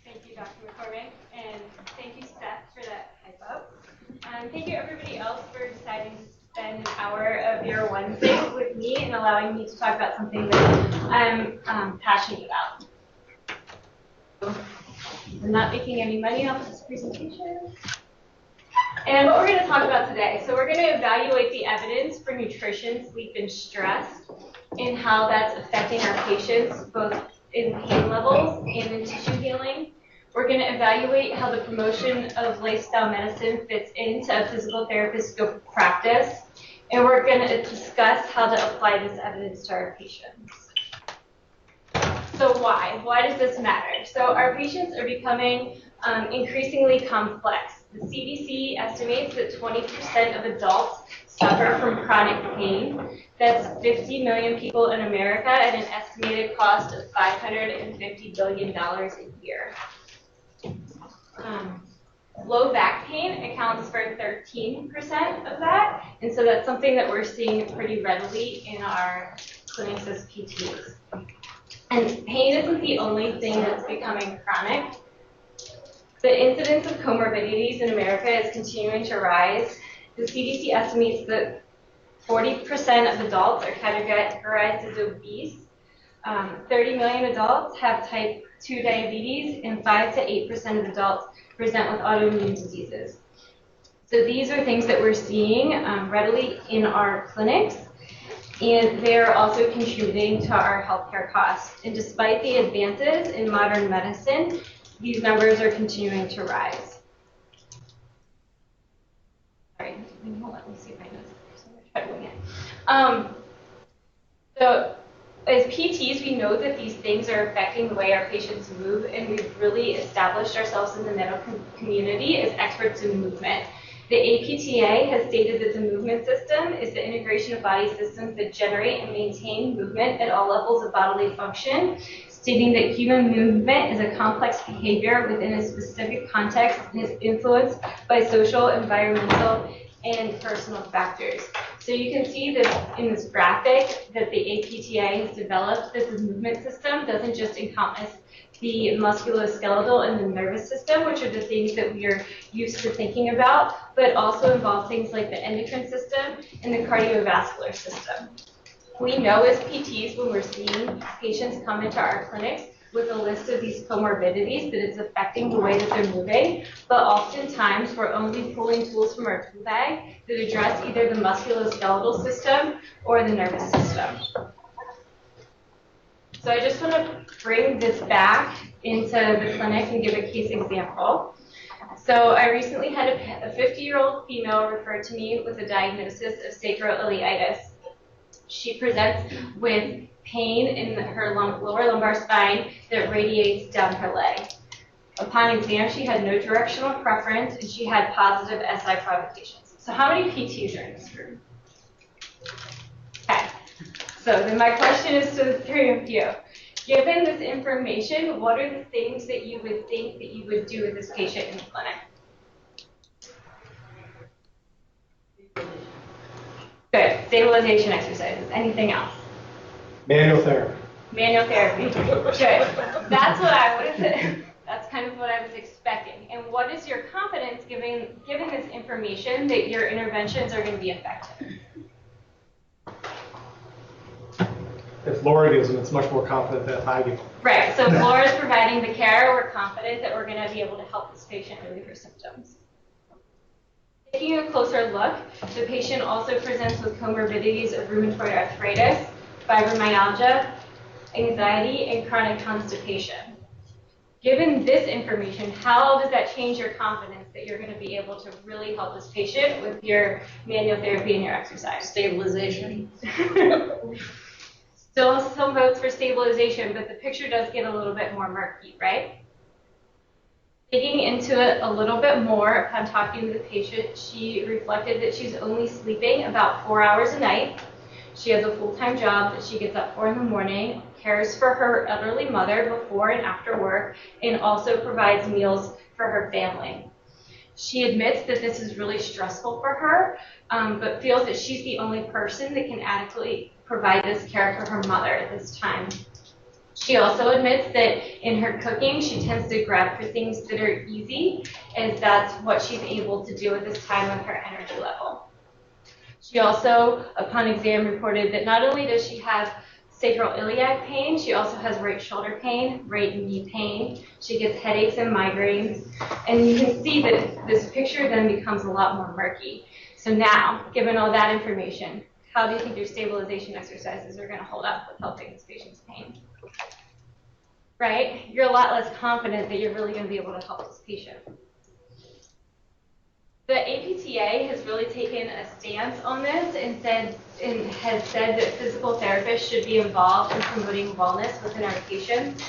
Thank you, Dr. McCormick, and thank you, Steph, for that hype up. Thank you, everybody else, for deciding to spend an hour of your Wednesday with me and allowing me to talk about something that I'm passionate about. I'm not making any money off of this presentation. And what we're going to talk about today, so we're going to evaluate the evidence for nutrition, sleep, and stress, and how that's affecting our patients, both in pain levels and in tissue healing. We're going to evaluate how the promotion of lifestyle medicine fits into a physical therapist scope of practice, and we're going to discuss how to apply this evidence to our patients. So why? Why does this matter? So our patients are becoming increasingly complex. The CDC estimates that 20% of adults suffer from chronic pain. That's 50 million people in America at an estimated cost of $550 billion a year. Low back pain accounts for 13% of that, and so that's something that we're seeing pretty readily in our clinics as PTs. And pain isn't the only thing that's becoming chronic. The incidence of comorbidities in America is continuing to rise. The CDC estimates that 40% of adults are categorized as obese. 30 million adults have type 2 diabetes, and 5 to 8% of adults present with autoimmune diseases. So these are things that we're seeing readily in our clinics, and they're also contributing to our healthcare costs. And despite the advances in modern medicine, these numbers are continuing to rise. Sorry, hold on, let me see if I know this. So as PTs, we know that these things are affecting the way our patients move, and we've really established ourselves in the medical community as experts in movement. The APTA has stated that the movement system is the integration of body systems that generate and maintain movement at all levels of bodily function, stating that human movement is a complex behavior within a specific context and is influenced by social, environmental, and personal factors. So you can see this in this graphic that the APTA has developed, that the movement system doesn't just encompass the musculoskeletal and the nervous system, which are the things that we are used to thinking about, but also involve things like the endocrine system and the cardiovascular system. We know as PTs, when we're seeing patients come into our clinics with a list of these comorbidities, that it's affecting the way that they're moving, but oftentimes we're only pulling tools from our tool bag that address either the musculoskeletal system or the nervous system. So I just want to bring this back into the clinic and give a case example. So I recently had a 50-year-old female refer to me with a diagnosis of sacroiliitis. She presents with pain in her lower lumbar spine that radiates down her leg. Upon exam, she had no directional preference, and she had positive SI provocations. So how many PTs are in this room? Okay. So then my question is to the three of you. Given this information, what are the things that you would think that you would do with this patient in the clinic? Good. Stabilization exercises. Anything else? Manual therapy. Manual therapy. Good. That's kind of what I was expecting. And what is your confidence given this information that your interventions are going to be effective? If Laura gives them, it's much more confident than if I give them. Right. So if Laura's providing the care, we're confident that we're going to be able to help this patient relieve her symptoms. Taking a closer look, the patient also presents with comorbidities of rheumatoid arthritis, fibromyalgia, anxiety, and chronic constipation. Given this information, how does that change your confidence that you're going to be able to really help this patient with your manual therapy and your exercise? Stabilization. Still some votes for stabilization, but the picture does get a little bit more murky, right? Digging into it a little bit more, upon talking to the patient, she reflected that she's only sleeping about 4 hours a night. She has a full-time job that she gets up for in the morning, cares for her elderly mother before and after work, and also provides meals for her family. She admits that this is really stressful for her, but feels that she's the only person that can adequately provide this care for her mother at this time. She also admits that in her cooking, she tends to grab for things that are easy, as that's what she's able to do at this time with her energy level. She also, upon exam, reported that not only does she have sacroiliac pain, she also has right shoulder pain, right knee pain. She gets headaches and migraines. And you can see that this picture then becomes a lot more murky. So now, given all that information, how do you think your stabilization exercises are going to hold up with helping this patient's pain? Right? You're a lot less confident that you're really going to be able to help this patient. The APTA has really taken a stance on this and has said that physical therapists should be involved in promoting wellness within our patients.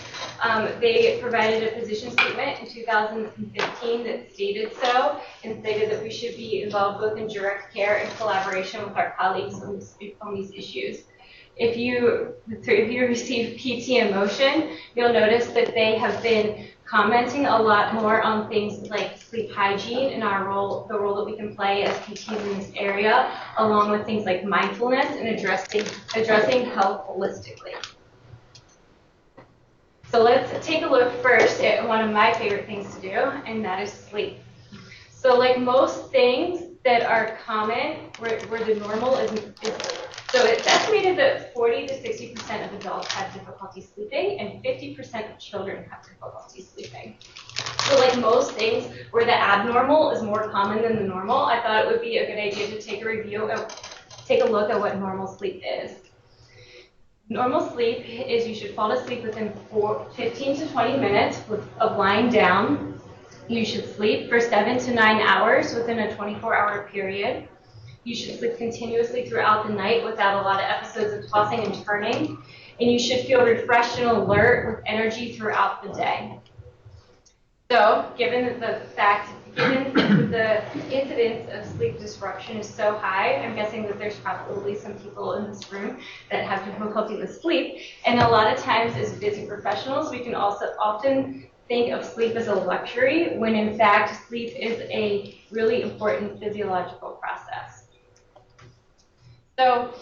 They provided a position statement in 2015 that stated so and stated that we should be involved both in direct care and collaboration with our colleagues on these issues. If you receive PT in motion, you'll notice that they have been commenting a lot more on things like sleep hygiene and the role that we can play as PTs in this area, along with things like mindfulness and addressing health holistically. So let's take a look first at one of my favorite things to do, and that is sleep. So like most things that are common, where the normal is so it's estimated that 40 to 60% of adults have difficulty sleeping, and 50% of children have difficulty sleeping. So like most things where the abnormal is more common than the normal, I thought it would be a good idea to take a look at what normal sleep is. Normal sleep is you should fall asleep within 15 to 20 minutes of lying down. You should sleep for 7 to 9 hours within a 24-hour period. You should sleep continuously throughout the night without a lot of episodes of tossing and turning. And you should feel refreshed and alert with energy throughout the day. So, given the incidence of sleep disruption is so high, I'm guessing that there's probably some people in this room that have difficulty with sleep. And a lot of times as busy professionals, we can also often think of sleep as a luxury, when in fact sleep is a really important physiological process. So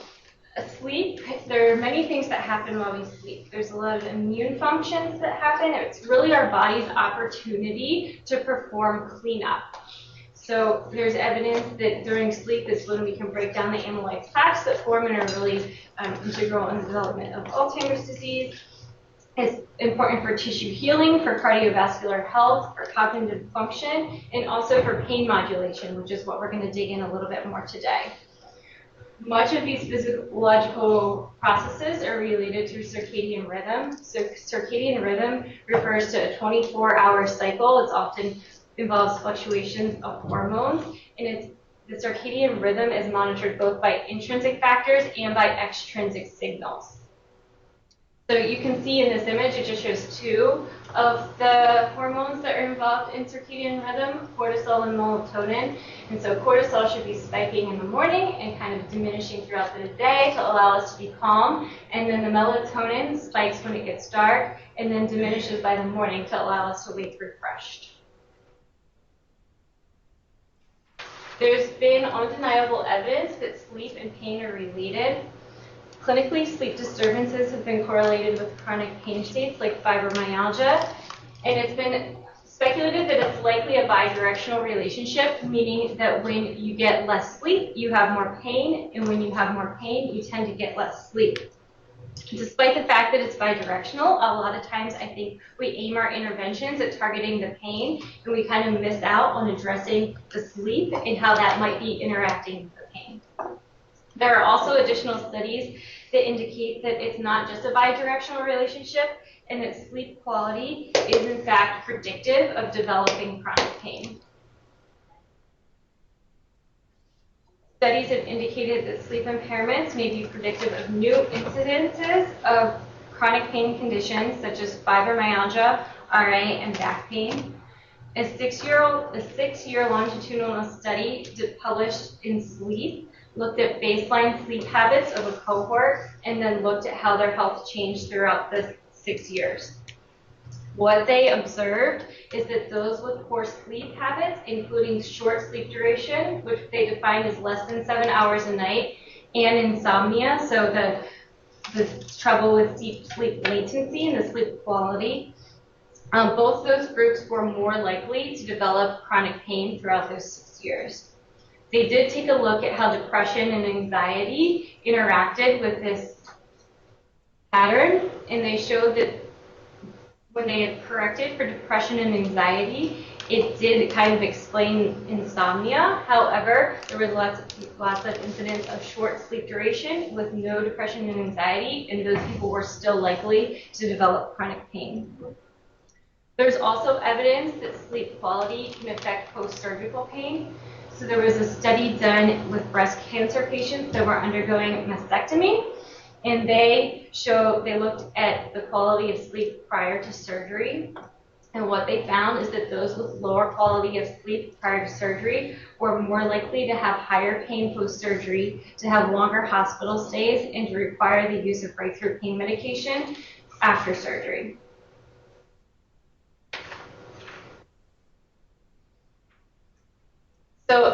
sleep, there are many things that happen while we sleep. There's a lot of immune functions that happen. It's really our body's opportunity to perform cleanup. So there's evidence that during sleep is when we can break down the amyloid plaques that form and are really integral in the development of Alzheimer's disease. It's important for tissue healing, for cardiovascular health, for cognitive function, and also for pain modulation, which is what we're going to dig in a little bit more today. Much of these physiological processes are related to circadian rhythm. So circadian rhythm refers to a 24-hour cycle. It often involves fluctuations of hormones, and the circadian rhythm is monitored both by intrinsic factors and by extrinsic signals. So you can see in this image, it just shows two of the hormones that are involved in circadian rhythm, cortisol and melatonin. And so cortisol should be spiking in the morning and kind of diminishing throughout the day to allow us to be calm. And then the melatonin spikes when it gets dark and then diminishes by the morning to allow us to wake refreshed. There's been undeniable evidence that sleep and pain are related. Clinically, sleep disturbances have been correlated with chronic pain states like fibromyalgia, and it's been speculated that it's likely a bidirectional relationship, meaning that when you get less sleep, you have more pain, and when you have more pain, you tend to get less sleep. Despite the fact that it's bidirectional, a lot of times I think we aim our interventions at targeting the pain, and we kind of miss out on addressing the sleep and how that might be interacting with the pain. There are also additional studies that indicate that it's not just a bidirectional relationship, and that sleep quality is in fact predictive of developing chronic pain. Studies have indicated that sleep impairments may be predictive of new incidences of chronic pain conditions such as fibromyalgia, RA, and back pain. A six-year longitudinal study published in Sleep looked at baseline sleep habits of a cohort and then looked at how their health changed throughout the 6 years. What they observed is that those with poor sleep habits, including short sleep duration, which they defined as less than 7 hours a night, and insomnia, so the trouble with deep sleep latency and the sleep quality, both those groups were more likely to develop chronic pain throughout those 6 years. They did take a look at how depression and anxiety interacted with this pattern, and they showed that when they had corrected for depression and anxiety, it did kind of explain insomnia. However, there was lots of incidents of short sleep duration with no depression and anxiety, and those people were still likely to develop chronic pain. There's also evidence that sleep quality can affect post-surgical pain. So there was a study done with breast cancer patients that were undergoing mastectomy, and they looked at the quality of sleep prior to surgery. And what they found is that those with lower quality of sleep prior to surgery were more likely to have higher pain post-surgery, to have longer hospital stays, and to require the use of breakthrough pain medication after surgery. So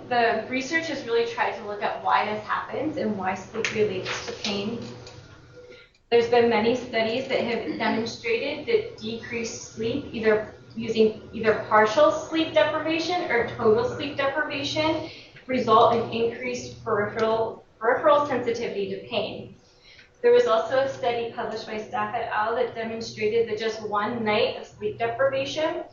the research has really tried to look at why this happens and why sleep relates to pain. There's been many studies that have demonstrated that decreased sleep, using partial sleep deprivation or total sleep deprivation, result in increased peripheral sensitivity to pain. There was also a study published by staff et al. That demonstrated that just one night of sleep deprivation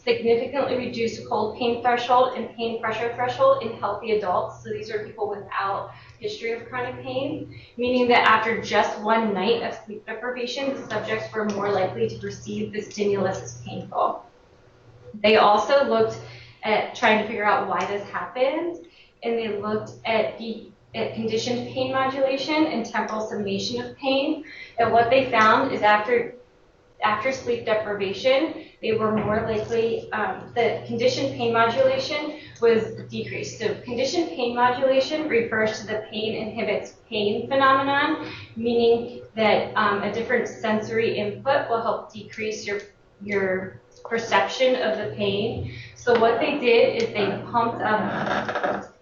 significantly reduced cold pain threshold and pain pressure threshold in healthy adults. So these are people without history of chronic pain, meaning that after just one night of sleep deprivation, the subjects were more likely to perceive the stimulus as painful. They also looked at trying to figure out why this happened, and they looked at conditioned pain modulation and temporal summation of pain. And what they found is after sleep deprivation, they were more likely, the conditioned pain modulation was decreased. So conditioned pain modulation refers to the pain inhibits pain phenomenon, meaning that a different sensory input will help decrease your perception of the pain. So what they did is they pumped up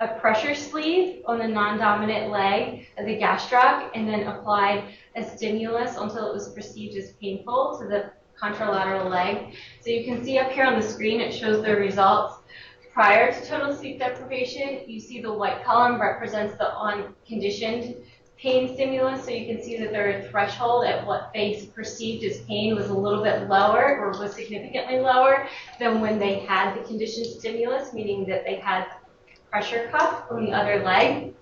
a pressure sleeve on the non-dominant leg of the gastroc and then applied a stimulus until it was perceived as painful to the contralateral leg. So you can see up here on the screen, it shows the results prior to total sleep deprivation. You see the white column represents the unconditioned pain stimulus. So you can see that their threshold at what they perceived as pain was a little bit lower, or was significantly lower than when they had the conditioned stimulus, meaning that they had pressure cuff on the other leg.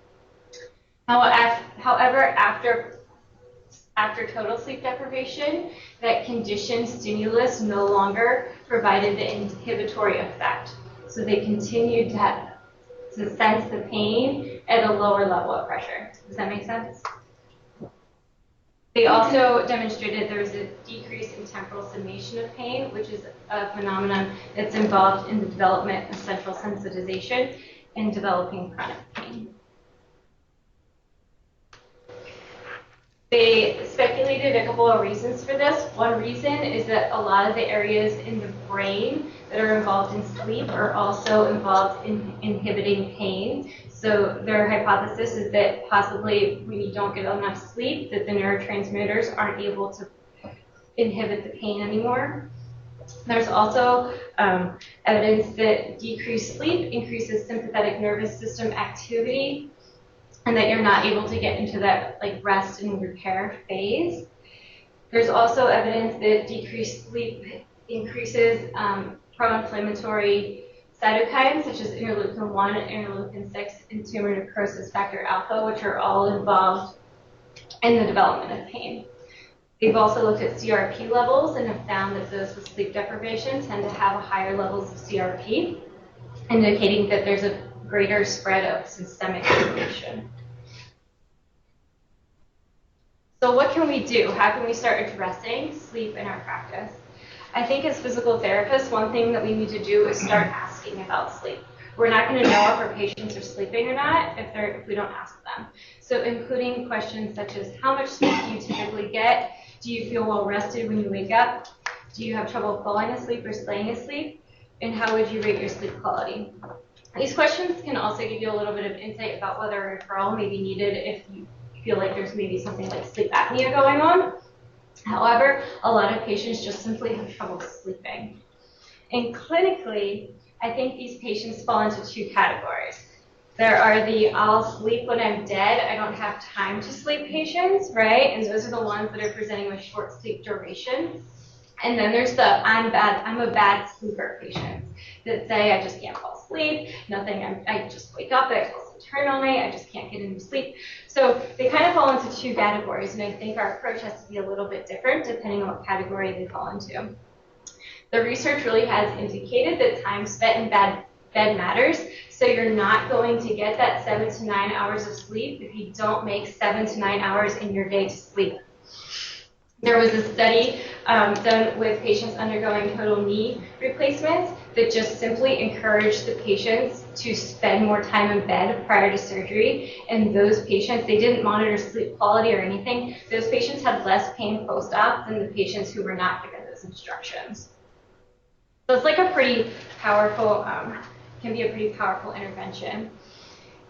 However, after total sleep deprivation, that conditioned stimulus no longer provided the inhibitory effect. So they continued to sense the pain at a lower level of pressure. Does that make sense? They also demonstrated there was a decrease in temporal summation of pain, which is a phenomenon that's involved in the development of central sensitization and developing chronic pain. They speculated a couple of reasons for this. One reason is that a lot of the areas in the brain that are involved in sleep are also involved in inhibiting pain. So their hypothesis is that possibly when you don't get enough sleep, that the neurotransmitters aren't able to inhibit the pain anymore. There's also evidence that decreased sleep increases sympathetic nervous system activity, and that you're not able to get into that rest and repair phase. There's also evidence that decreased sleep increases pro-inflammatory cytokines such as interleukin-1 and interleukin-6 and tumor necrosis factor alpha, which are all involved in the development of pain. They've also looked at CRP levels and have found that those with sleep deprivation tend to have higher levels of CRP, indicating that there's a greater spread of systemic inflammation. So what can we do? How can we start addressing sleep in our practice? I think as physical therapists, one thing that we need to do is start asking about sleep. We're not going to know if our patients are sleeping or not if we don't ask them. So including questions such as how much sleep do you typically get? Do you feel well rested when you wake up? Do you have trouble falling asleep or staying asleep? And how would you rate your sleep quality? These questions can also give you a little bit of insight about whether a referral may be needed if you feel like there's maybe something like sleep apnea going on. However, a lot of patients just simply have trouble sleeping. And clinically, I think these patients fall into two categories. There are the I'll sleep when I'm dead, I don't have time to sleep patients, right? And those are the ones that are presenting with short sleep duration. And then there's the I'm a bad sleeper patients that say I just can't fall asleep, I just wake up, I toss and turn all night, I just can't get into sleep. So they kind of fall into two categories, and I think our approach has to be a little bit different depending on what category they fall into. The research really has indicated that time spent in bed matters, so you're not going to get that 7 to 9 hours of sleep if you don't make 7 to 9 hours in your day to sleep. There was a study done with patients undergoing total knee replacements that just simply encouraged the patients to spend more time in bed prior to surgery. And those patients, they didn't monitor sleep quality or anything. Those patients had less pain post-op than the patients who were not given those instructions. So it's like a pretty powerful, can be a pretty powerful intervention.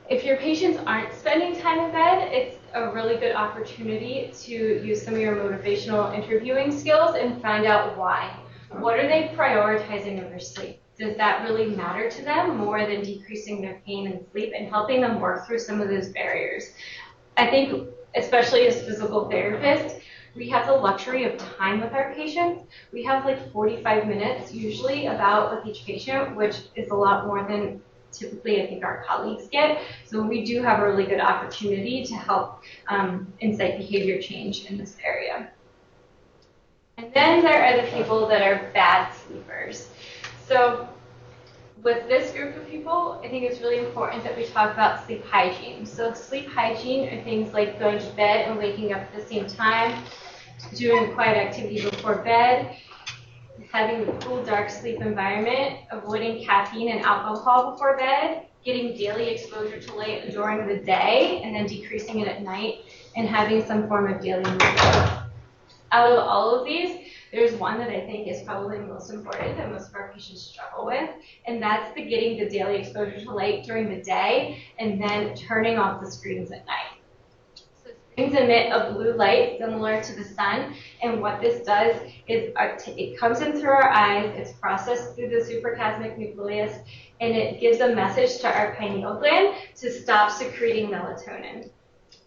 If your patients aren't spending time in bed, it's a really good opportunity to use some of your motivational interviewing skills and find out why. What are they prioritizing over sleep? Does that really matter to them more than decreasing their pain and sleep and helping them work through some of those barriers? I think, especially as physical therapists, we have the luxury of time with our patients. We have like 45 minutes usually about with each patient, which is a lot more than typically I think our colleagues get. So we do have a really good opportunity to help incite behavior change in this area. And then there are the people that are bad sleepers. So with this group of people, I think it's really important that we talk about sleep hygiene. So sleep hygiene are things like going to bed and waking up at the same time, doing quiet activity before bed, having a cool, dark sleep environment, avoiding caffeine and alcohol before bed, getting daily exposure to light during the day, and then decreasing it at night, and having some form of daily movement. Out of all of these, there's one that I think is probably the most important that most of our patients struggle with, and that's the getting the daily exposure to light during the day, and then turning off the screens at night. Screens emit a blue light similar to the sun, and what this does is it comes in through our eyes, it's processed through the suprachiasmatic nucleus, and it gives a message to our pineal gland to stop secreting melatonin.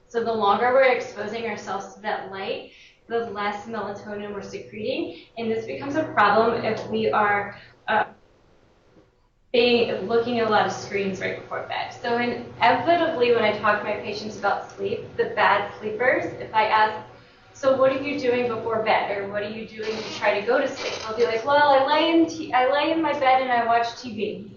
So the longer we're exposing ourselves to that light, the less melatonin we're secreting, and this becomes a problem if we are looking at a lot of screens right before bed. So inevitably, when I talk to my patients about sleep, the bad sleepers, if I ask, so what are you doing before bed, or what are you doing to try to go to sleep? They'll be like, well, I lay in my bed and I watch TV,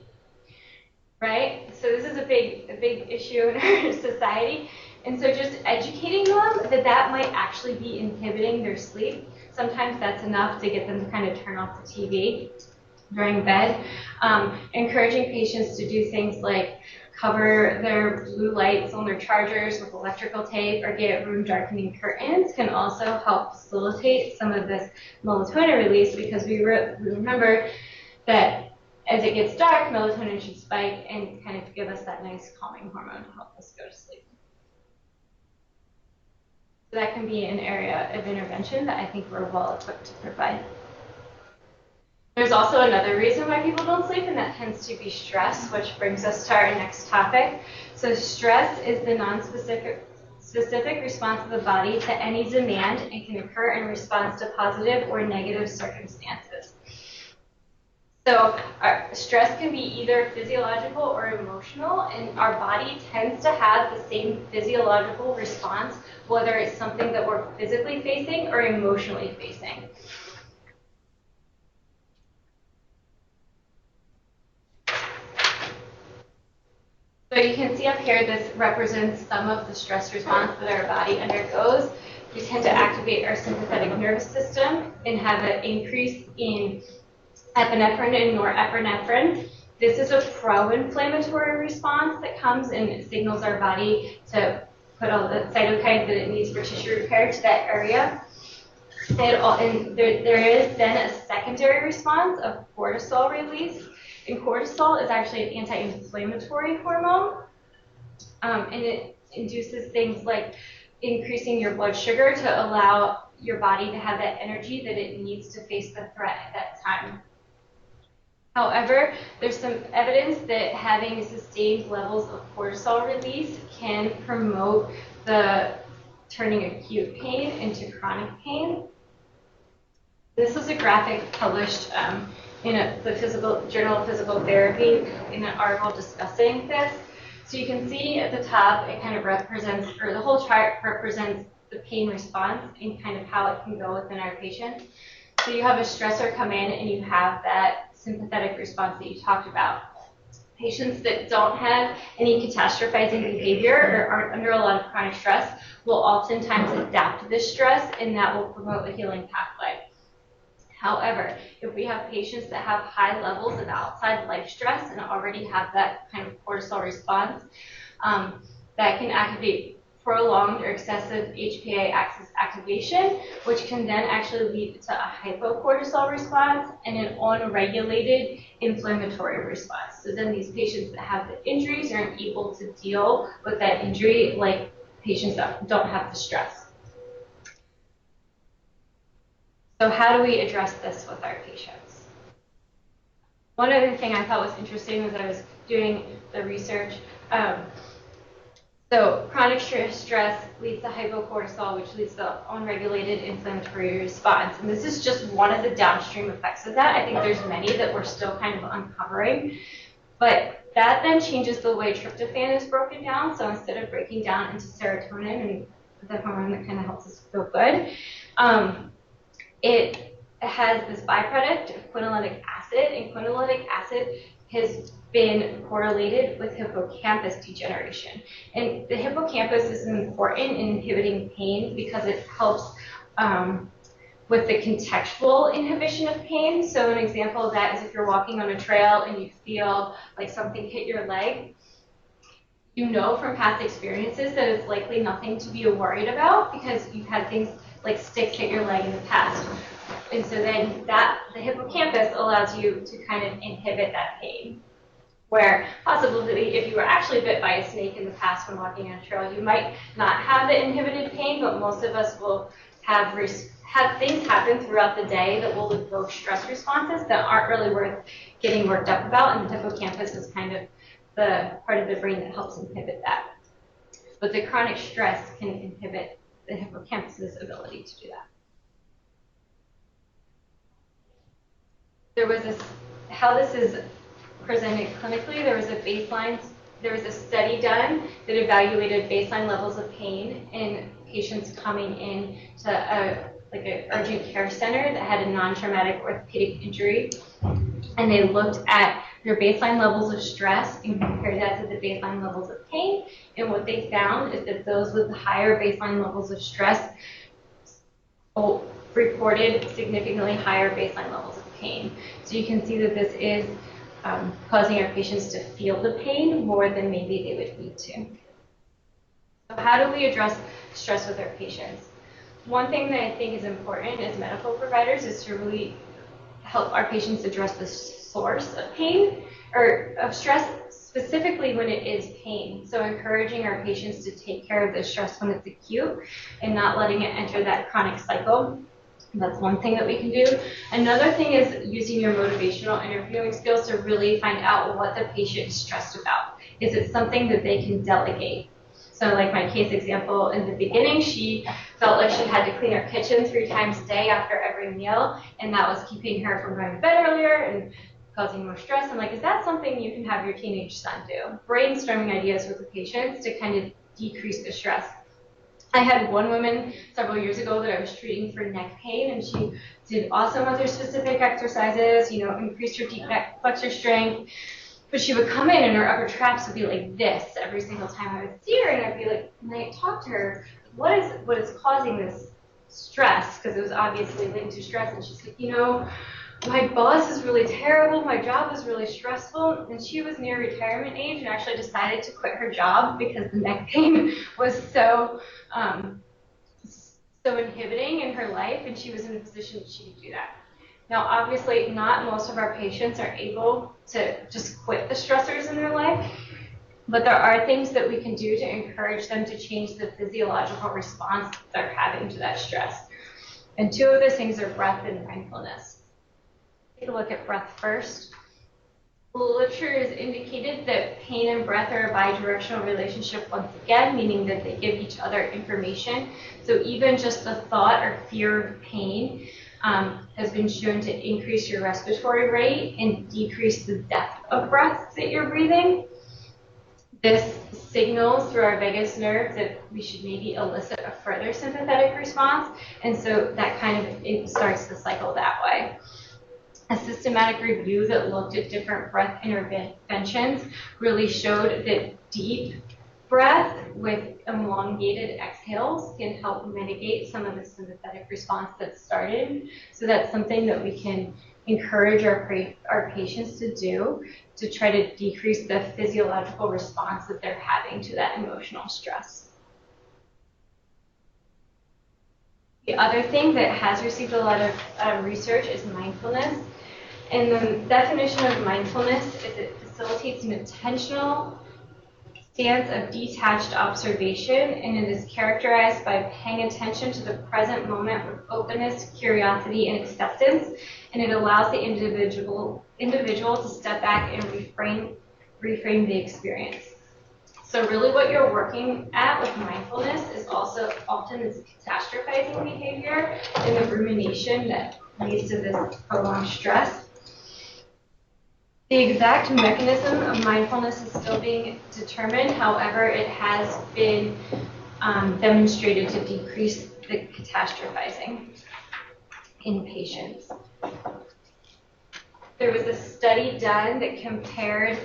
right? So this is a big issue in our society. And so just educating them that might actually be inhibiting their sleep. Sometimes that's enough to get them to kind of turn off the TV during bed. Encouraging patients to do things like cover their blue lights on their chargers with electrical tape or get room darkening curtains can also help facilitate some of this melatonin release, because we remember that as it gets dark, melatonin should spike and kind of give us that nice calming hormone to help us go to sleep. So that can be an area of intervention that I think we're well equipped to provide. There's also another reason why people don't sleep, and that tends to be stress, which brings us to our next topic. So stress is the specific response of the body to any demand and can occur in response to positive or negative circumstances. So stress can be either physiological or emotional, and our body tends to have the same physiological response, whether it's something that we're physically facing or emotionally facing. So you can see up here, this represents some of the stress response that our body undergoes. We tend to activate our sympathetic nervous system and have an increase in epinephrine and norepinephrine. This is a pro-inflammatory response that comes and it signals our body to put all the cytokines that it needs for tissue repair to that area. And there is then a secondary response of cortisol release. And cortisol is actually an anti-inflammatory hormone. And it induces things like increasing your blood sugar to allow your body to have that energy that it needs to face the threat at that time. However, there's some evidence that having sustained levels of cortisol release can promote the turning acute pain into chronic pain. This was a graphic published in the Journal of Physical Therapy in an article discussing this. So you can see at the top, it kind of represents, or the whole chart represents the pain response and kind of how it can go within our patient. So you have a stressor come in and you have that sympathetic response that you talked about. Patients that don't have any catastrophizing behavior or aren't under a lot of chronic stress will oftentimes adapt to this stress, and that will promote a healing pathway. However, if we have patients that have high levels of outside life stress and already have that kind of cortisol response, that can activate prolonged or excessive HPA axis activation, which can then actually lead to a hypocortisol response and an unregulated inflammatory response. So then these patients that have the injuries aren't able to deal with that injury like patients that don't have the stress. So how do we address this with our patients? One other thing I thought was interesting was that I was doing the research. So chronic stress leads to hypocortisol, which leads to unregulated inflammatory response. And this is just one of the downstream effects of that. I think there's many that we're still kind of uncovering. But that then changes the way tryptophan is broken down. So instead of breaking down into serotonin and the hormone that kind of helps us feel good, it has this byproduct of quinolinic acid, and quinolinic acid has been correlated with hippocampus degeneration. And the hippocampus is important in inhibiting pain because it helps with the contextual inhibition of pain. So an example of that is if you're walking on a trail and you feel like something hit your leg, you know from past experiences that it's likely nothing to be worried about because you've had things like sticks hit your leg in the past. And so then the hippocampus allows you to kind of inhibit that pain. Where possibly if you were actually bit by a snake in the past when walking on a trail, you might not have the inhibited pain, but most of us will have things happen throughout the day that will evoke stress responses that aren't really worth getting worked up about, and the hippocampus is kind of the part of the brain that helps inhibit that. But the chronic stress can inhibit the hippocampus's ability to do that. How this is presented clinically, there was a study done that evaluated baseline levels of pain in patients coming in to an urgent care center that had a non-traumatic orthopedic injury. And they looked at their baseline levels of stress and compared that to the baseline levels of pain. And what they found is that those with higher baseline levels of stress reported significantly higher baseline levels of pain. So you can see that this is causing our patients to feel the pain more than maybe they would need to. So how do we address stress with our patients? One thing that I think is important as medical providers is to really help our patients address the source of pain or of stress, specifically when it is pain. So encouraging our patients to take care of the stress when it's acute and not letting it enter that chronic cycle. That's one thing that we can do. Another thing is using your motivational interviewing skills to really find out what the patient is stressed about. Is it something that they can delegate? So like my case example, in the beginning, she felt like she had to clean her kitchen 3 times a day after every meal, and that was keeping her from going to bed earlier and causing more stress. I'm like, is that something you can have your teenage son do? Brainstorming ideas with the patients to kind of decrease the stress. I had one woman several years ago that I was treating for neck pain, and she did awesome with her specific exercises, increased her deep neck flexor strength. But she would come in and her upper traps would be like this every single time I would see her, and I'd be like, and I talked to her, what is causing this stress? Because it was obviously linked to stress. And she's like, my boss is really terrible, my job is really stressful. And she was near retirement age and actually decided to quit her job because the neck pain was so so inhibiting in her life, and she was in a position that she could do that. Now, obviously, not most of our patients are able to just quit the stressors in their life, but there are things that we can do to encourage them to change the physiological response they're having to that stress. And two of those things are breath and mindfulness. Take a look at breath first. The literature has indicated that pain and breath are a bidirectional relationship once again, meaning that they give each other information. So even just the thought or fear of pain has been shown to increase your respiratory rate and decrease the depth of breath that you're breathing. This signals through our vagus nerve that we should maybe elicit a further sympathetic response, and so that kind of it starts the cycle that way. A systematic review that looked at different breath interventions really showed that deep breath with elongated exhales can help mitigate some of the sympathetic response that started. So that's something that we can encourage our patients to do to try to decrease the physiological response that they're having to that emotional stress. The other thing that has received a lot of research is mindfulness. And the definition of mindfulness is it facilitates an intentional stance of detached observation, and it is characterized by paying attention to the present moment with openness, curiosity, and acceptance, and it allows the individual to step back and reframe the experience. So really what you're working at with mindfulness is also often this catastrophizing behavior and the rumination that leads to this prolonged stress. The exact mechanism of mindfulness is still being determined. However, it has been demonstrated to decrease the catastrophizing in patients. There was a study done that compared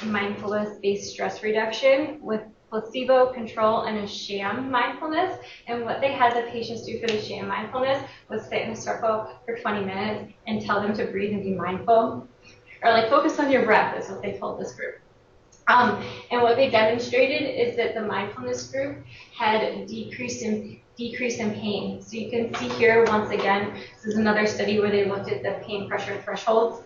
mindfulness-based stress reduction with placebo control and a sham mindfulness. And what they had the patients do for the sham mindfulness was sit in a circle for 20 minutes and tell them to breathe and be mindful. Or like focus on your breath is what they told this group. And what they demonstrated is that the mindfulness group had a decrease in pain. So you can see here once again, this is another study where they looked at the pain pressure thresholds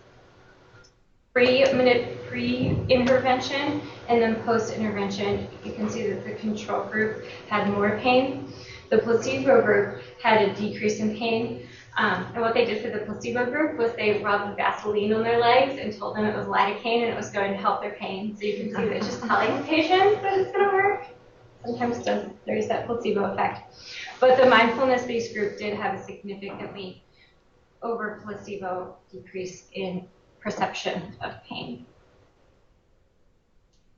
pre-intervention and then post-intervention. You can see that the control group had more pain. The placebo group had a decrease in pain. And what they did for the placebo group was they rubbed Vaseline on their legs and told them it was lidocaine and it was going to help their pain. So you can see that just telling the patients that it's going to work sometimes does. There's that placebo effect. But the mindfulness-based group did have a significantly over placebo decrease in perception of pain.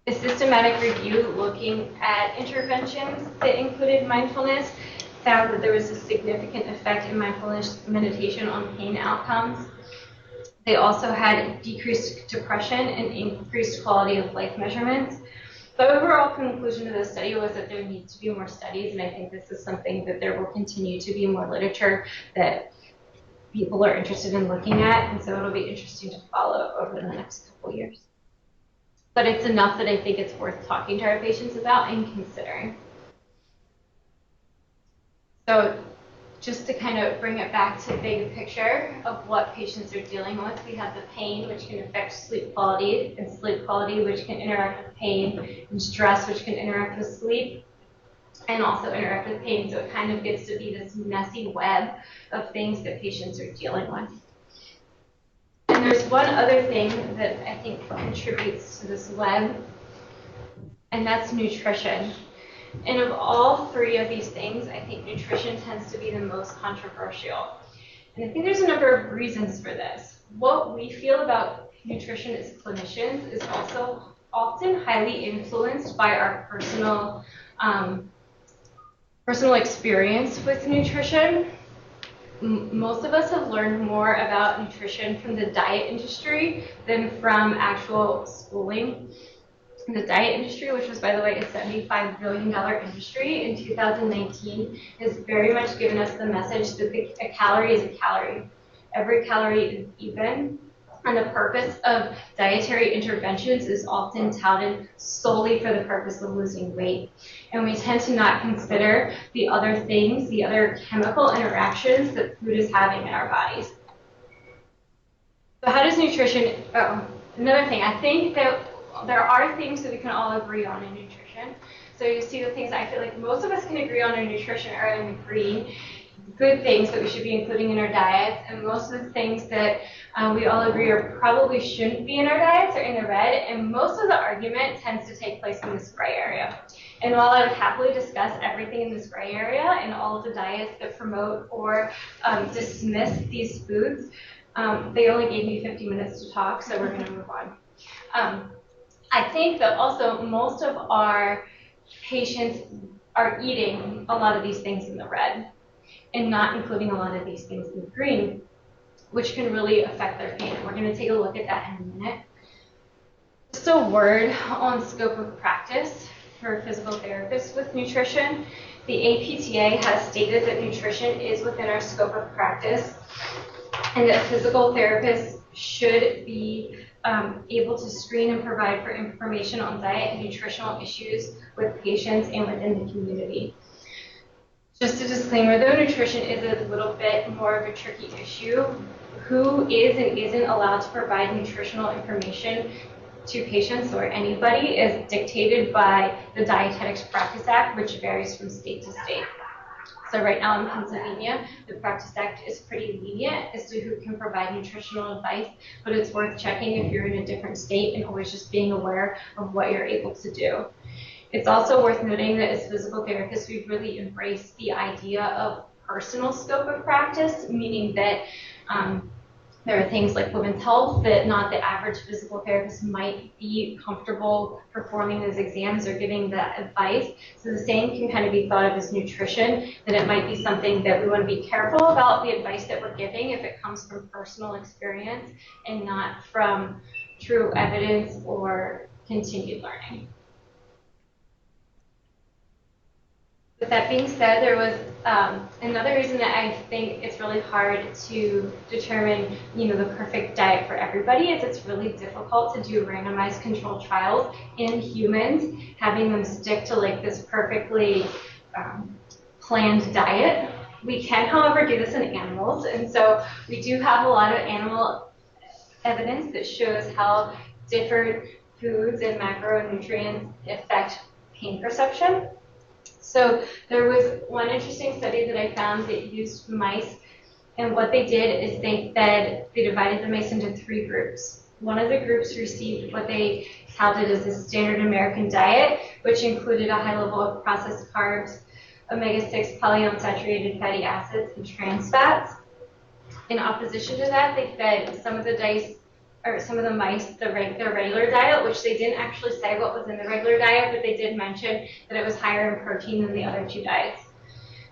A systematic review looking at interventions that included mindfulness found that there was a significant effect in mindfulness meditation on pain outcomes. They also had decreased depression and increased quality of life measurements. The overall conclusion of the study was that there needs to be more studies, and I think this is something that there will continue to be more literature that people are interested in looking at, and so it'll be interesting to follow over the next couple years. But it's enough that I think it's worth talking to our patients about and considering. So just to kind of bring it back to the big picture of what patients are dealing with, we have the pain, which can affect sleep quality, and sleep quality, which can interact with pain, and stress, which can interact with sleep, and also interact with pain. So it kind of gets to be this messy web of things that patients are dealing with. And there's one other thing that I think contributes to this web, and that's nutrition. And of all three of these things, I think nutrition tends to be the most controversial. And I think there's a number of reasons for this. What we feel about nutrition as clinicians is also often highly influenced by our personal experience with nutrition. Most of us have learned more about nutrition from the diet industry than from actual schooling. The diet industry, which was, by the way, a $75 billion industry in 2019, has very much given us the message that a calorie is a calorie. Every calorie is even. And the purpose of dietary interventions is often touted solely for the purpose of losing weight. And we tend to not consider the other things, the other chemical interactions that food is having in our bodies. So how does nutrition, another thing, I think that there are things that we can all agree on in nutrition. So you see the things I feel like most of us can agree on in nutrition are in the green, good things that we should be including in our diets, and most of the things that we all agree or probably shouldn't be in our diets are in the red, and most of the argument tends to take place in this gray area. And while I would happily discuss everything in this gray area and all of the diets that promote or dismiss these foods, they only gave me 50 minutes to talk, so we're going to move on. I think that also most of our patients are eating a lot of these things in the red and not including a lot of these things in the green, which can really affect their pain. We're going to take a look at that in a minute. Just a word on scope of practice for physical therapists with nutrition. The APTA has stated that nutrition is within our scope of practice and that physical therapists should be able to screen and provide for information on diet and nutritional issues with patients and within the community. Just a disclaimer though, nutrition is a little bit more of a tricky issue. Who is and isn't allowed to provide nutritional information to patients or anybody is dictated by the Dietetics Practice Act, which varies from state to state. So right now in Pennsylvania, the Practice Act is pretty lenient as to who can provide nutritional advice, but it's worth checking if you're in a different state and always just being aware of what you're able to do. It's also worth noting that as physical therapists, we've really embraced the idea of personal scope of practice, meaning that there are things like women's health that not the average physical therapist might be comfortable performing those exams or giving that advice. So the same can kind of be thought of as nutrition, that it might be something that we want to be careful about the advice that we're giving if it comes from personal experience and not from true evidence or continued learning. With that being said, there was another reason that I think it's really hard to determine, the perfect diet for everybody is it's really difficult to do randomized controlled trials in humans, having them stick to like this perfectly planned diet. We can, however, do this in animals, and so we do have a lot of animal evidence that shows how different foods and macronutrients affect pain perception. So there was one interesting study that I found that used mice, and what they did is they divided the mice into 3 groups. One of the groups received what they touted as a standard American diet, which included a high level of processed carbs, omega-6 polyunsaturated fatty acids, and trans fats. In opposition to that, they fed some of the mice their regular diet, which they didn't actually say what was in the regular diet, but they did mention that it was higher in protein than the other 2 diets.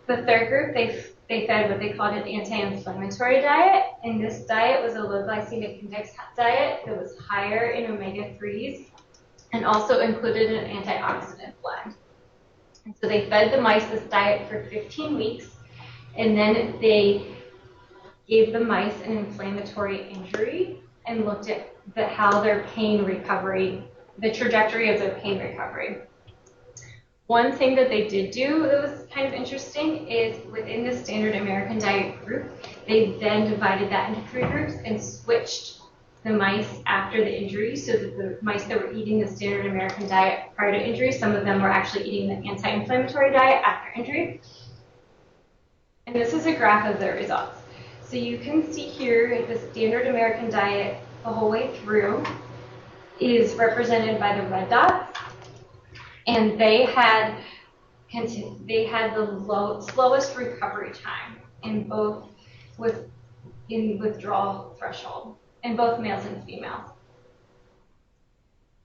The third group, they fed what they called an anti-inflammatory diet, and this diet was a low glycemic index diet that was higher in omega-3s and also included an antioxidant blend. And so they fed the mice this diet for 15 weeks, and then they gave the mice an inflammatory injury and looked at how their pain recovery, the trajectory of their pain recovery. One thing that they did do that was kind of interesting is within the standard American diet group, they then divided that into 3 groups and switched the mice after the injury, so that the mice that were eating the standard American diet prior to injury, some of them were actually eating the anti-inflammatory diet after injury. And this is a graph of the results. So you can see here the standard American diet the whole way through is represented by the red dots, and they had the slowest recovery time in withdrawal threshold in both males and females.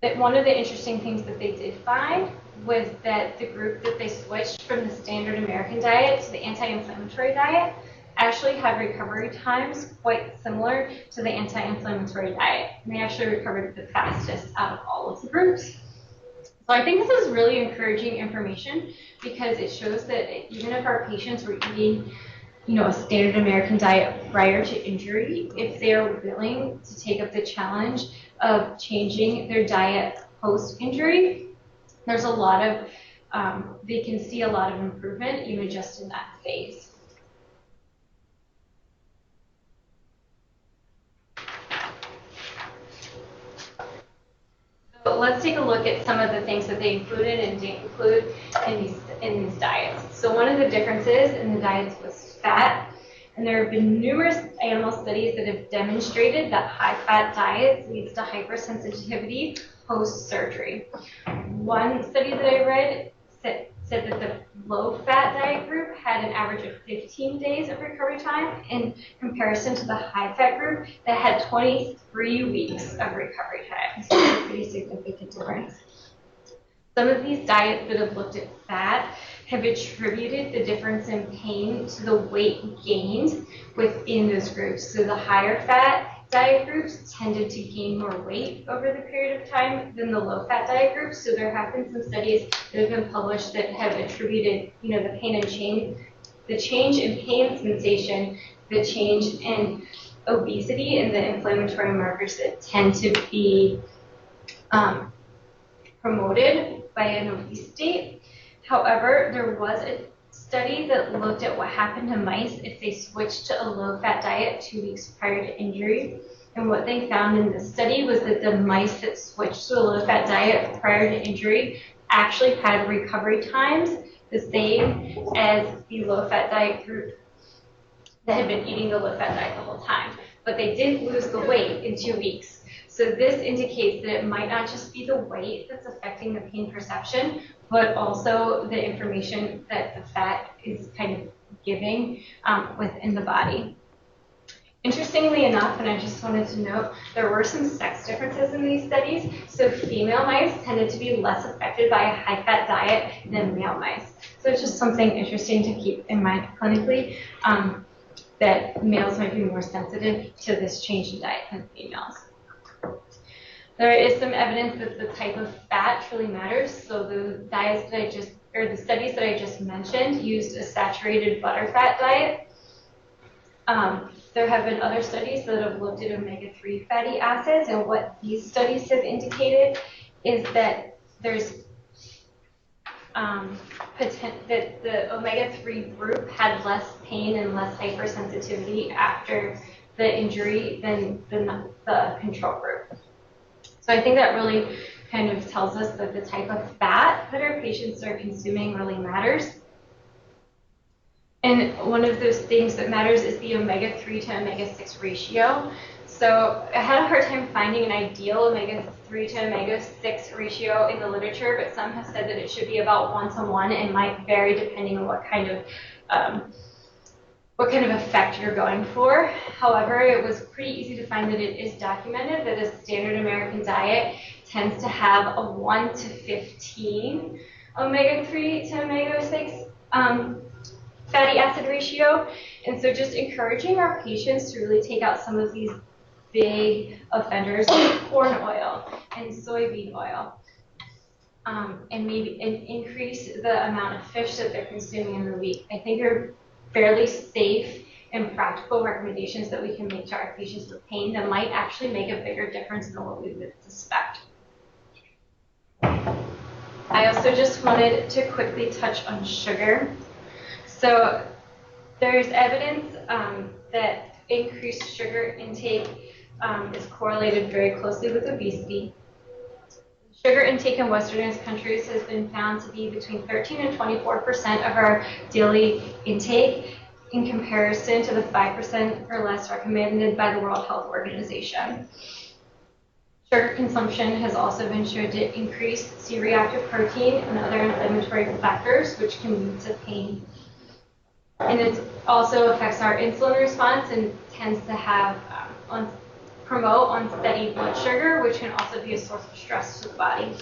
That one of the interesting things that they did find was that the group that they switched from the standard American diet to the anti-inflammatory diet actually had recovery times quite similar to the anti-inflammatory diet. And they actually recovered the fastest out of all of the groups. So I think this is really encouraging information because it shows that even if our patients were eating, a standard American diet prior to injury, if they are willing to take up the challenge of changing their diet post-injury, there's a lot of, they can see a lot of improvement even just in that phase. But let's take a look at some of the things that they included and didn't include in these diets. So one of the differences in the diets was fat, and there have been numerous animal studies that have demonstrated that high-fat diets leads to hypersensitivity post-surgery. One study that I read said that the low-fat diet group had an average of 15 days of recovery time in comparison to the high-fat group that had 23 weeks of recovery time. So it's a pretty significant difference. Some of these diets that have looked at fat have attributed the difference in pain to the weight gained within those groups. So the higher fat diet groups tended to gain more weight over the period of time than the low-fat diet groups. So there have been some studies that have been published that have attributed, the pain and change, the change in pain sensation, the change in obesity, and the inflammatory markers that tend to be promoted by an obese state. However, there was a study that looked at what happened to mice if they switched to a low-fat diet 2 weeks prior to injury. And what they found in this study was that the mice that switched to a low-fat diet prior to injury actually had recovery times the same as the low-fat diet group that had been eating the low-fat diet the whole time. But they did lose the weight in 2 weeks. So this indicates that it might not just be the weight that's affecting the pain perception, but also the information that the fat is kind of giving within the body. Interestingly enough, and I just wanted to note, there were some sex differences in these studies. So female mice tended to be less affected by a high-fat diet than male mice. So it's just something interesting to keep in mind clinically, that males might be more sensitive to this change in diet than females. There is some evidence that the type of fat really matters. So the diets that the studies that I just mentioned used a saturated butterfat diet. There have been other studies that have looked at omega-3 fatty acids, and what these studies have indicated is that there's that the omega-3 group had less pain and less hypersensitivity after the injury than the control group. So I think that really kind of tells us that the type of fat that our patients are consuming really matters. And one of those things that matters is the omega-3 to omega-6 ratio. So I had a hard time finding an ideal omega-3 to omega-6 ratio in the literature, but some have said that it should be about 1-to-1 and might vary depending on what kind of effect you're going for. However, it was pretty easy to find that it is documented that a standard American diet tends to have a 1-to-15 omega-3 to omega-6 fatty acid ratio. And so just encouraging our patients to really take out some of these big offenders like corn oil and soybean oil, and increase the amount of fish that they're consuming in the week. I think are fairly safe and practical recommendations that we can make to our patients with pain that might actually make a bigger difference than what we would suspect. I also just wanted to quickly touch on sugar. So there's evidence that increased sugar intake is correlated very closely with obesity. Sugar intake in westernized countries has been found to be between 13 and 24% of our daily intake in comparison to the 5% or less recommended by the World Health Organization. Sugar consumption has also been shown to increase C-reactive protein and other inflammatory factors, which can lead to pain. And it also affects our insulin response and tends to have promote unsteady blood sugar, which can also be a source of stress to the body.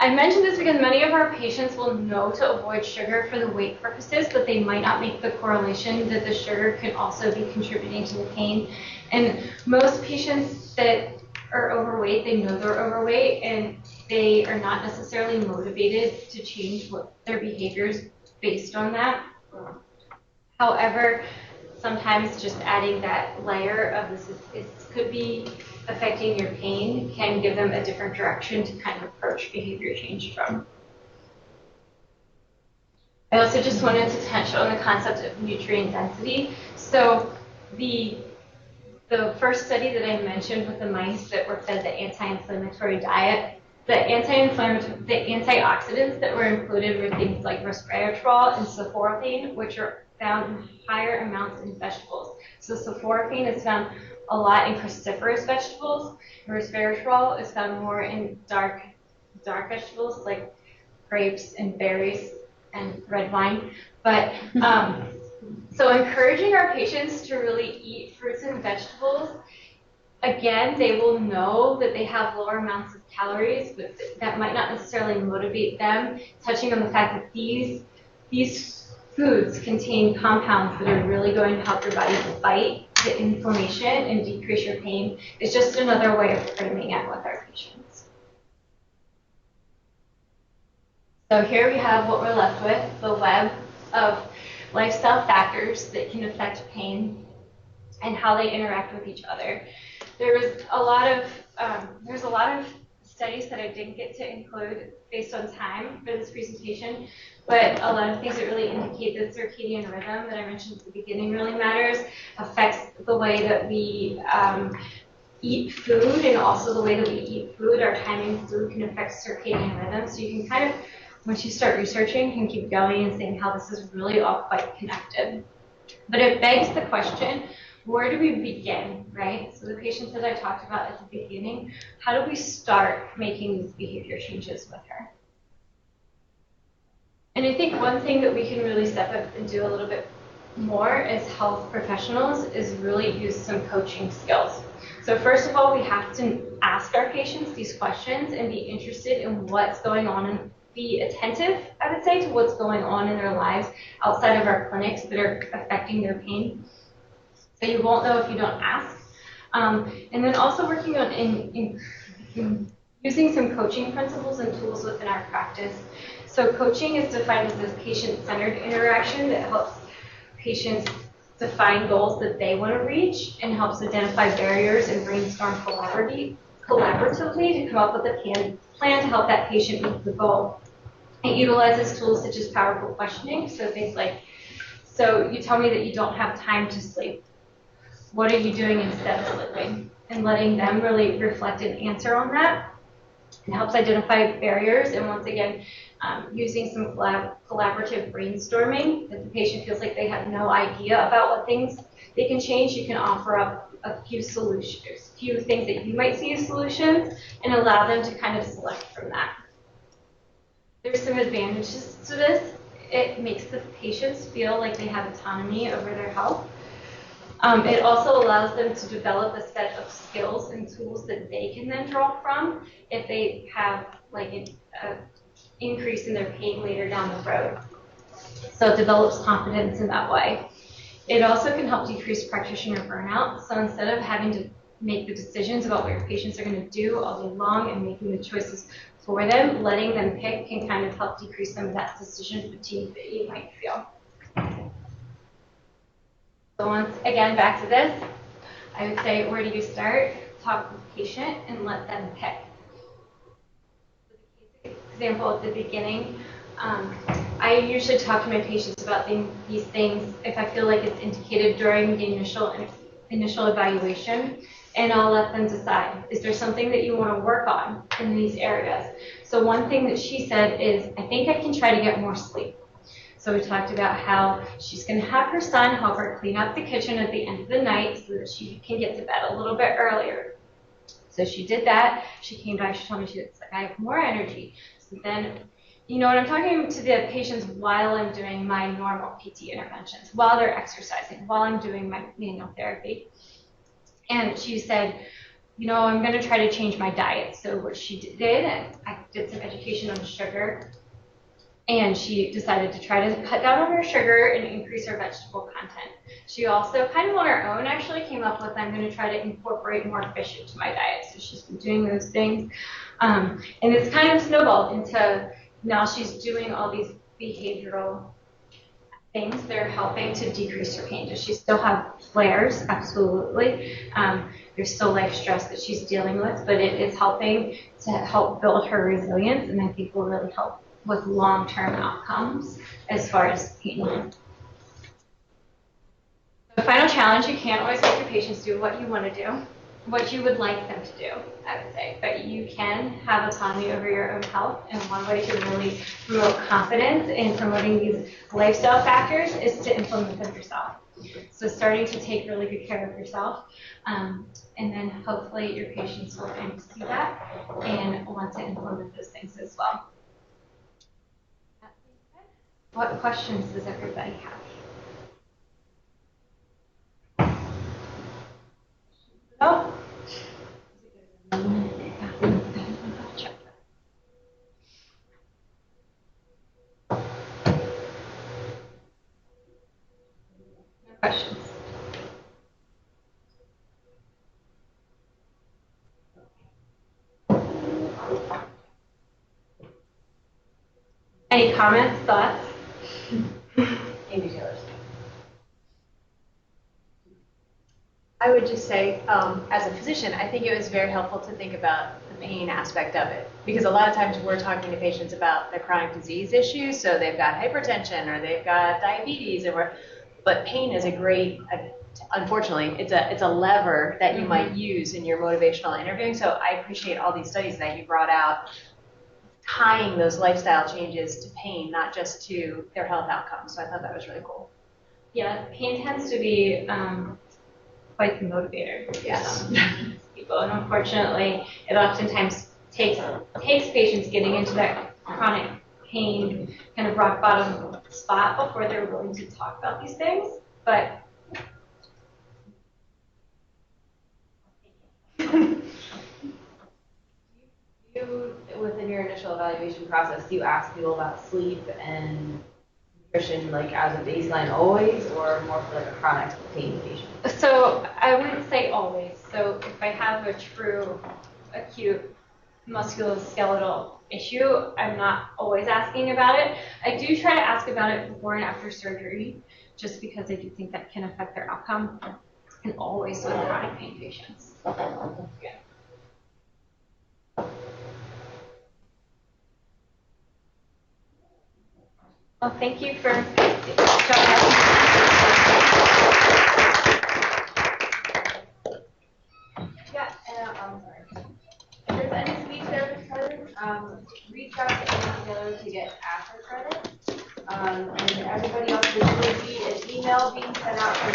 I mentioned this because many of our patients will know to avoid sugar for the weight purposes, but they might not make the correlation that the sugar can also be contributing to the pain. And most patients that are overweight, they know they're overweight, and they are not necessarily motivated to change their behaviors based on that. However, sometimes just adding that layer of this could be affecting your pain can give them a different direction to kind of approach behavior change from. I also just wanted to touch on the concept of nutrient density. So the first study that I mentioned with the mice that were fed the anti-inflammatory diet, the antioxidants that were included were things like resveratrol and sulforaphane, which are found in higher amounts in vegetables. So sulforaphane is found a lot in cruciferous vegetables. Resveratrol is found more in dark vegetables like grapes and berries and red wine. But so encouraging our patients to really eat fruits and vegetables, again, they will know that they have lower amounts of calories, but that might not necessarily motivate them, touching on the fact that these foods contain compounds that are really going to help your body fight the inflammation and decrease your pain. It's just another way of framing it with our patients. So here we have what we're left with, the web of lifestyle factors that can affect pain and how they interact with each other. There's a lot of studies that I didn't get to include based on time for this presentation, but a lot of things that really indicate that circadian rhythm that I mentioned at the beginning really matters, affects the way that we eat food, and also the way that we eat food, our timing food can affect circadian rhythm. So you can kind of, once you start researching, you can keep going and seeing how this is really all quite connected. But it begs the question, where do we begin, right? So the patients that I talked about at the beginning, how do we start making these behavior changes with her? And I think one thing that we can really step up and do a little bit more as health professionals is really use some coaching skills. So first of all, we have to ask our patients these questions and be interested in what's going on and be attentive, I would say, to what's going on in their lives outside of our clinics that are affecting their pain. So you won't know if you don't ask. And then also working on using some coaching principles and tools within our practice. So coaching is defined as this patient-centered interaction that helps patients define goals that they want to reach and helps identify barriers and brainstorm collaboratively to come up with a plan to help that patient meet the goal. It utilizes tools such as powerful questioning, so things like, so you tell me that you don't have time to sleep. What are you doing instead of sleeping? And letting them really reflect and answer on that. It helps identify barriers, and once again, using some collaborative brainstorming, if the patient feels like they have no idea about what things they can change, you can offer up a few solutions, a few things that you might see as solutions, and allow them to kind of select from that. There's some advantages to this. It makes the patients feel like they have autonomy over their health. It also allows them to develop a set of skills and tools that they can then draw from if they have like an increase in their pain later down the road. So it develops confidence in that way. It also can help decrease practitioner burnout. So instead of having to make the decisions about what your patients are going to do all day long and making the choices for them, letting them pick can kind of help decrease some of that decision fatigue that you might feel. So once again, back to this, I would say, where do you start? Talk with the patient and let them pick. For the case example at the beginning, I usually talk to my patients about these things if I feel like it's indicated during the initial evaluation, and I'll let them decide, is there something that you want to work on in these areas? So one thing that she said is, I think I can try to get more sleep. So we talked about how she's going to have her son help her clean up the kitchen at the end of the night so that she can get to bed a little bit earlier. So she did that. She came back. She told me, she's like, I have more energy. So then, you know, when I'm talking to the patients while I'm doing my normal PT interventions, while they're exercising, while I'm doing my manual therapy. And she said, you know, I'm going to try to change my diet. So what she did, I did some education on sugar. And she decided to try to cut down on her sugar and increase her vegetable content. She also, kind of on her own, actually came up with, I'm going to try to incorporate more fish into my diet. So she's been doing those things. And it's kind of snowballed into now she's doing all these behavioral things that are helping to decrease her pain. Does she still have flares? Absolutely. There's still life stress that she's dealing with, but it is helping to help build her resilience, and I think will really help with long-term outcomes as far as pain. The final challenge, you can't always make your patients do what you want to do, what you would like them to do, I would say. But you can have autonomy over your own health, and one way to really promote confidence in promoting these lifestyle factors is to implement them yourself. So starting to take really good care of yourself, and then hopefully your patients will kind of see that and want to implement those things as well. What questions does everybody have? Oh. No questions. Any comments, thoughts? Amy Taylor. I would just say, as a physician, I think it was very helpful to think about the pain aspect of it. Because a lot of times we're talking to patients about their chronic disease issues, so they've got hypertension or they've got diabetes, but pain is a great, unfortunately, it's a lever that you might use in your motivational interviewing. So I appreciate all these studies that you brought out, tying those lifestyle changes to pain, not just to their health outcomes. So I thought that was really cool. Yeah, pain tends to be quite the motivator for some people, and unfortunately, it oftentimes takes patients getting into that chronic pain kind of rock bottom spot before they're willing to talk about these things. But you, within your initial evaluation process, do you ask people about sleep and nutrition like as a baseline always, or more for like a chronic pain patient? so I wouldn't say always. So if I have a true acute musculoskeletal issue, I'm not always asking about it. I do try to ask about it before and after surgery, just because I do think that can affect their outcome, and always with chronic pain patients. Yeah. Well, thank you for joining. Yeah, and I'm sorry. If there's any speech therapist present, reach out to Amy Taylor to get APTA credit. And everybody else, there will be an email being sent out from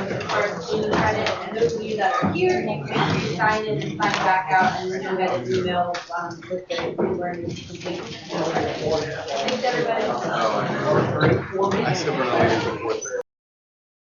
the as far as Amy credit. And those of you that are here, make sure you sign in and sign back out, and then you'll get an email with the relearning complete. Thanks, everybody. I said we're not leaving before 3.